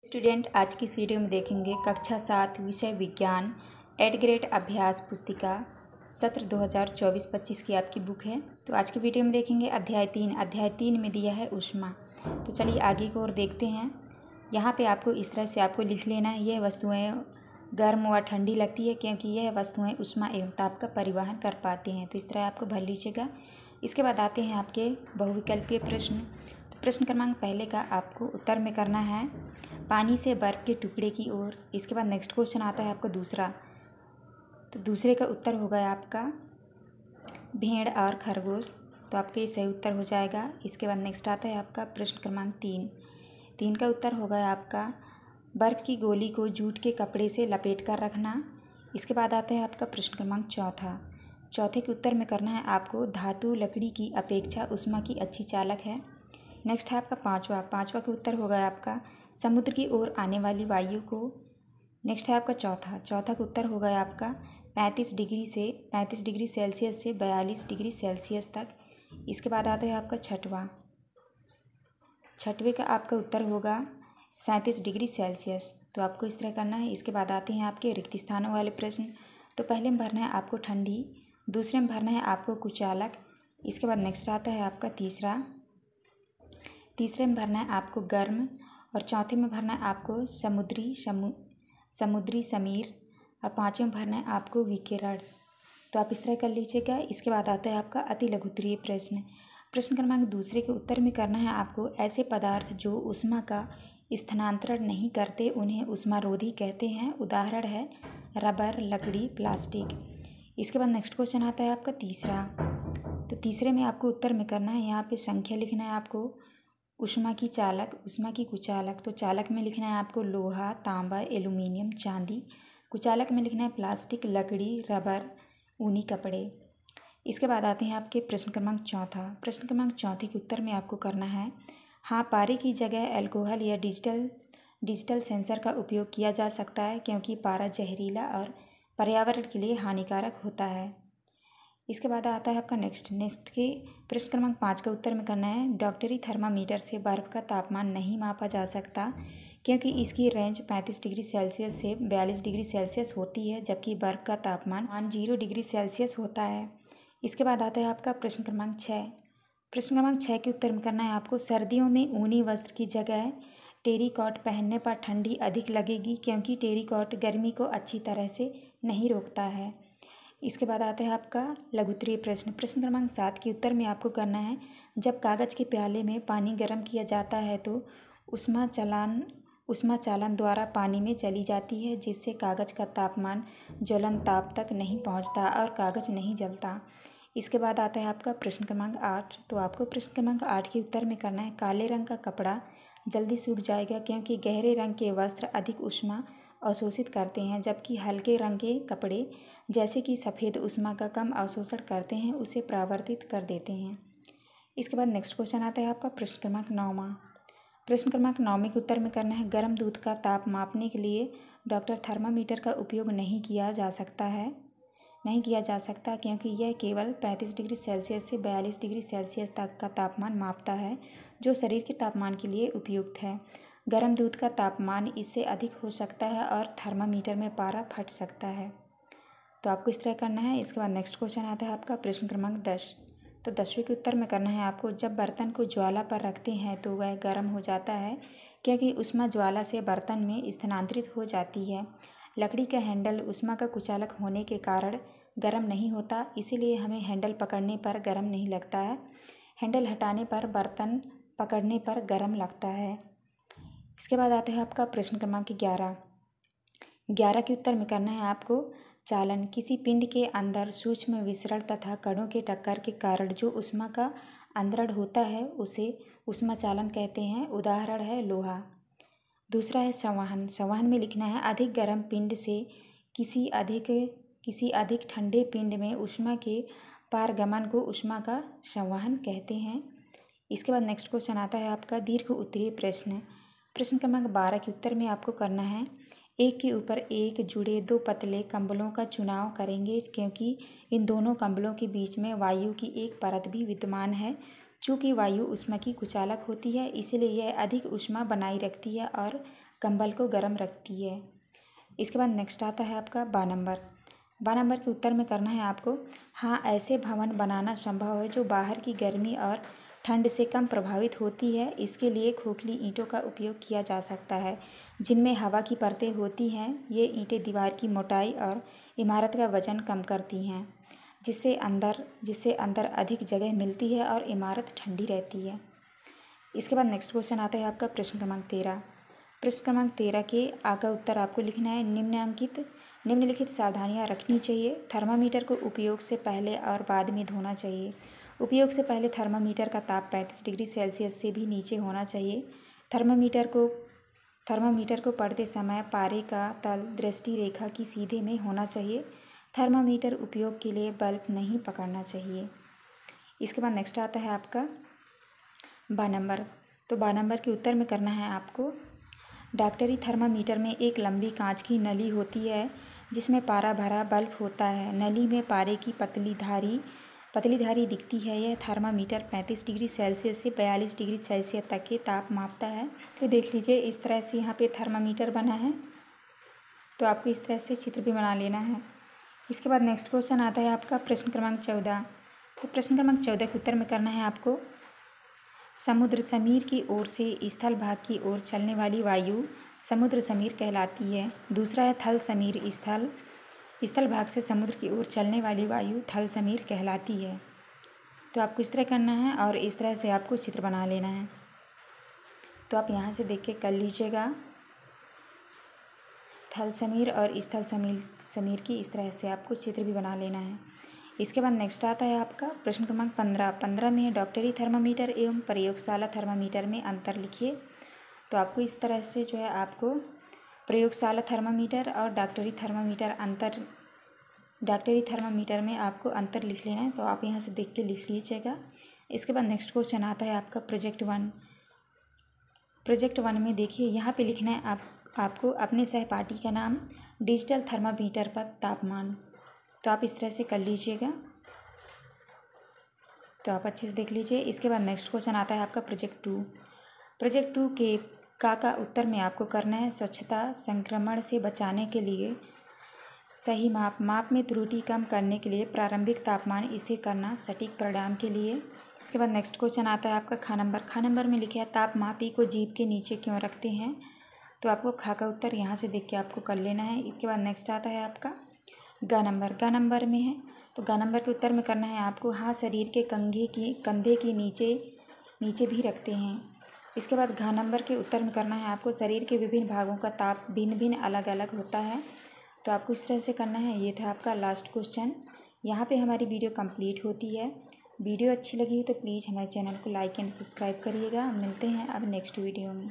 Student, आज की इस वीडियो में देखेंगे कक्षा 7 विषय विज्ञान एड ग्रेड अभ्यास पुस्तिका सत्र 2024-25 की आपकी बुक है। तो आज की वीडियो में देखेंगे अध्याय 3 में दिया है ऊष्मा। तो चलिए आगे की ओर देखते हैं। यहाँ पे आपको इस तरह से आपको लिख लेना है, यह वस्तुएं गर्म व ठंडी लगती है क्योंकि यह वस्तुएं ऊष्मा एवं ताप का परिवहन कर पाती हैं। तो इस तरह आपको भर लीजिएगा। इसके बाद आते हैं आपके बहुविकल्पीय प्रश्न। तो प्रश्न क्रमांक पहले का आपको उत्तर में करना है पानी से बर्फ के टुकड़े की ओर। इसके बाद नेक्स्ट क्वेश्चन आता है आपका दूसरा। तो दूसरे का उत्तर होगा आपका भेड़ और खरगोश। तो आपके सही उत्तर हो जाएगा। इसके बाद नेक्स्ट आता है आपका प्रश्न क्रमांक 3 का उत्तर होगा आपका बर्फ़ की गोली को जूट के कपड़े से लपेट कर रखना। इसके बाद आता है आपका प्रश्न क्रमांक चौथे के उत्तर में करना है आपको धातु लकड़ी की अपेक्षा ऊष्मा की अच्छी चालक है। नेक्स्ट है आपका पाँचवा का उत्तर होगा आपका समुद्र की ओर आने वाली वायु को। नेक्स्ट है आपका चौथा का उत्तर होगा आपका 35 डिग्री सेल्सियस से 42 डिग्री सेल्सियस तक। इसके बाद आता है आपका छठवें का आपका उत्तर होगा 37 डिग्री सेल्सियस। तो आपको इस तरह करना है। इसके बाद आते हैं आपके रिक्त स्थानों वाले प्रश्न। तो पहले में भरना है आपको ठंडी, दूसरे में भरना है आपको कुचालक। इसके बाद नेक्स्ट आता है आपका तीसरे में भरना है आपको गर्म और चौथे में भरना है आपको समुद्री समीर और पाँचवें में भरना है आपको विकिरण। तो आप इस तरह कर लीजिएगा। इसके बाद आता है आपका अति लघुत्तरीय प्रश्न क्रमांक दूसरे के उत्तर में करना है आपको ऐसे पदार्थ जो ऊष्मा का स्थानांतरण नहीं करते उन्हें ऊष्मारोधी कहते हैं। उदाहरण है रबर, लकड़ी, प्लास्टिक। इसके बाद नेक्स्ट क्वेश्चन आता है आपका तीसरा। तो तीसरे में आपको उत्तर में करना है यहाँ पे संख्या लिखना है आपको ऊष्मा की चालक, ऊष्मा की कुचालक। तो चालक में लिखना है आपको लोहा, तांबा, एल्युमिनियम, चांदी। कुचालक में लिखना है प्लास्टिक, लकड़ी, रबर, ऊनी कपड़े। इसके बाद आते हैं आपके प्रश्न क्रमांक चौथे के उत्तर में आपको करना है हाँ, पारे की जगह अल्कोहल या डिजिटल सेंसर का उपयोग किया जा सकता है क्योंकि पारा जहरीला और पर्यावरण के लिए हानिकारक होता है। इसके बाद आता है आपका नेक्स्ट के प्रश्न क्रमांक 5 का उत्तर में करना है डॉक्टरी थर्मामीटर से बर्फ़ का तापमान नहीं मापा जा सकता क्योंकि इसकी रेंज 35 डिग्री सेल्सियस से 42 डिग्री सेल्सियस होती है, जबकि बर्फ़ का तापमान 0 डिग्री सेल्सियस होता है। इसके बाद आता है आपका प्रश्न क्रमांक 6 के उत्तर में करना है आपको सर्दियों में ऊनी वस्त्र की जगह टेरिकॉट पहनने पर ठंडी अधिक लगेगी क्योंकि टेरिकॉट गर्मी को अच्छी तरह से नहीं रोकता है। इसके बाद आता है आपका लघुत्तरीय प्रश्न क्रमांक 7 के उत्तर में आपको करना है जब कागज़ के प्याले में पानी गर्म किया जाता है तो ऊष्मा चालन द्वारा पानी में चली जाती है, जिससे कागज़ का तापमान ज्वलन ताप तक नहीं पहुंचता और कागज़ नहीं जलता। इसके बाद आता है आपका प्रश्न क्रमांक 8। तो आपको प्रश्न क्रमांक 8 के उत्तर में करना है काले रंग का कपड़ा जल्दी सूख जाएगा क्योंकि गहरे रंग के वस्त्र अधिक ऊष्मा अवशोषित करते हैं, जबकि हल्के रंग के कपड़े जैसे कि सफ़ेद ऊष्मा का कम अवशोषण करते हैं, उसे परावर्तित कर देते हैं। इसके बाद नेक्स्ट क्वेश्चन आता है आपका प्रश्न क्रमांक 9 के उत्तर में करना है गर्म दूध का ताप मापने के लिए डॉक्टर थर्मामीटर का उपयोग नहीं किया जा सकता क्योंकि यह केवल 35 डिग्री सेल्सियस से 42 डिग्री सेल्सियस तक का तापमान मापता है, जो शरीर के तापमान के लिए उपयुक्त है। गर्म दूध का तापमान इससे अधिक हो सकता है और थर्मामीटर में पारा फट सकता है। तो आपको इस तरह करना है। इसके बाद नेक्स्ट क्वेश्चन आता है आपका प्रश्न क्रमांक 10। तो 10वें के उत्तर में करना है आपको जब बर्तन को ज्वाला पर रखते हैं तो वह गर्म हो जाता है क्योंकि ऊष्मा ज्वाला से बर्तन में स्थानांतरित हो जाती है। लकड़ी का हैंडल ऊष्मा का कुचालक होने के कारण गर्म नहीं होता, इसीलिए हमें हैंडल पकड़ने पर गर्म नहीं लगता है। हैंडल हटाने पर बर्तन पकड़ने पर गर्म लगता है। इसके बाद आता है आपका प्रश्न क्रमांक 11 के उत्तर में करना है आपको चालन। किसी पिंड के अंदर सूक्ष्म विसरण तथा कणों के टक्कर के कारण जो ऊष्मा का अंतरण होता है उसे ऊष्मा चालन कहते हैं। उदाहरण है लोहा। दूसरा है संवहन में लिखना है अधिक गर्म पिंड से किसी अधिक ठंडे पिंड में ऊष्मा के पारगमन को ऊष्मा का संवहन कहते हैं। इसके बाद नेक्स्ट क्वेश्चन आता है आपका दीर्घ उत्तरीय प्रश्न क्रमांक 12 के उत्तर में आपको करना है एक के ऊपर एक जुड़े 2 पतले कंबलों का चुनाव करेंगे क्योंकि इन दोनों कंबलों के बीच में वायु की एक परत भी विद्यमान है। चूँकि वायु ऊष्मा की कुचालक होती है, इसलिए यह अधिक ऊष्मा बनाए रखती है और कंबल को गर्म रखती है। इसके बाद नेक्स्ट आता है आपका 12 नंबर। 12 नंबर के उत्तर में करना है आपको, हाँ ऐसे भवन बनाना संभव है जो बाहर की गर्मी और ठंड से कम प्रभावित होती है। इसके लिए खोखली ईंटों का उपयोग किया जा सकता है जिनमें हवा की परतें होती हैं। ये ईंटें दीवार की मोटाई और इमारत का वजन कम करती हैं, जिससे अंदर अधिक जगह मिलती है और इमारत ठंडी रहती है। इसके बाद नेक्स्ट क्वेश्चन आता है आपका प्रश्न क्रमांक 13। प्रश्न क्रमांक 13 के का उत्तर आपको लिखना है, निम्नलिखित सावधानियां रखनी चाहिए। थर्मामीटर को उपयोग से पहले और बाद में धोना चाहिए। उपयोग से पहले थर्मामीटर का ताप 35 डिग्री सेल्सियस से भी नीचे होना चाहिए। थर्मामीटर को पढ़ते समय पारे का तल दृष्टि रेखा की सीधे में होना चाहिए। थर्मामीटर उपयोग के लिए बल्ब नहीं पकड़ना चाहिए। इसके बाद नेक्स्ट आता है आपका 12 नंबर। तो 12 नंबर के उत्तर में करना है आपको, डॉक्टरी थर्मामीटर में एक लंबी कांच की नली होती है जिसमें पारा भरा बल्ब होता है। नली में पारे की पतली धारी दिखती है। यह थर्मामीटर 35 डिग्री सेल्सियस से 42 डिग्री सेल्सियस तक के ताप मापता है। तो देख लीजिए इस तरह से यहाँ पे थर्मामीटर बना है, तो आपको इस तरह से चित्र भी बना लेना है। इसके बाद नेक्स्ट क्वेश्चन आता है आपका प्रश्न क्रमांक 14। तो प्रश्न क्रमांक 14 के उत्तर में करना है आपको, समुद्र समीर की ओर से स्थल भाग की ओर चलने वाली वायु समुद्र समीर कहलाती है। दूसरा है थल समीर, स्थल भाग से समुद्र की ओर चलने वाली वायु थल समीर कहलाती है। तो आपको इस तरह करना है और इस तरह से आपको चित्र बना लेना है। तो आप यहाँ से देख के कर लीजिएगा, थल समीर और स्थल समीर की इस तरह से आपको चित्र भी बना लेना है। इसके बाद नेक्स्ट आता है आपका प्रश्न क्रमांक 15। 15 में है डॉक्टरी थर्मामीटर एवं प्रयोगशाला थर्मामीटर में अंतर लिखिए। तो आपको इस तरह से जो है आपको प्रयोगशाला थर्मामीटर और डॉक्टरी थर्मामीटर में आपको अंतर लिख लेना है। तो आप यहाँ से देख के लिख लीजिएगा। इसके बाद नेक्स्ट क्वेश्चन आता है आपका प्रोजेक्ट 1। प्रोजेक्ट 1 में देखिए यहाँ पे लिखना है आपको अपने सहपाठी का नाम, डिजिटल थर्मामीटर पर तापमान। तो आप इस तरह से कर लीजिएगा। तो आप अच्छे से देख लीजिए। इसके बाद नेक्स्ट क्वेश्चन आता है आपका प्रोजेक्ट 2। प्रोजेक्ट 2 के का उत्तर में आपको करना है, स्वच्छता संक्रमण से बचाने के लिए सही माप में त्रुटि कम करने के लिए प्रारंभिक तापमान स्थिर करना सटीक परिणाम के लिए। इसके बाद नेक्स्ट क्वेश्चन आता है आपका खा नंबर में लिखा है, तापमापी को जीभ के नीचे क्यों रखते हैं। तो आपको खा का उत्तर यहाँ से देख के आपको कर लेना है। इसके बाद नेक्स्ट आता है आपका गा नंबर में है। तो गा नंबर के उत्तर में करना है आपको, हाँ शरीर के कंधे के नीचे भी रखते हैं। इसके बाद घा नंबर के उत्तर में करना है आपको, शरीर के विभिन्न भागों का ताप भिन्न अलग अलग होता है। तो आपको इस तरह से करना है। ये था आपका लास्ट क्वेश्चन। यहाँ पे हमारी वीडियो कंप्लीट होती है। वीडियो अच्छी लगी हो तो प्लीज़ हमारे चैनल को लाइक एंड सब्सक्राइब करिएगा। मिलते हैं अब नेक्स्ट वीडियो में।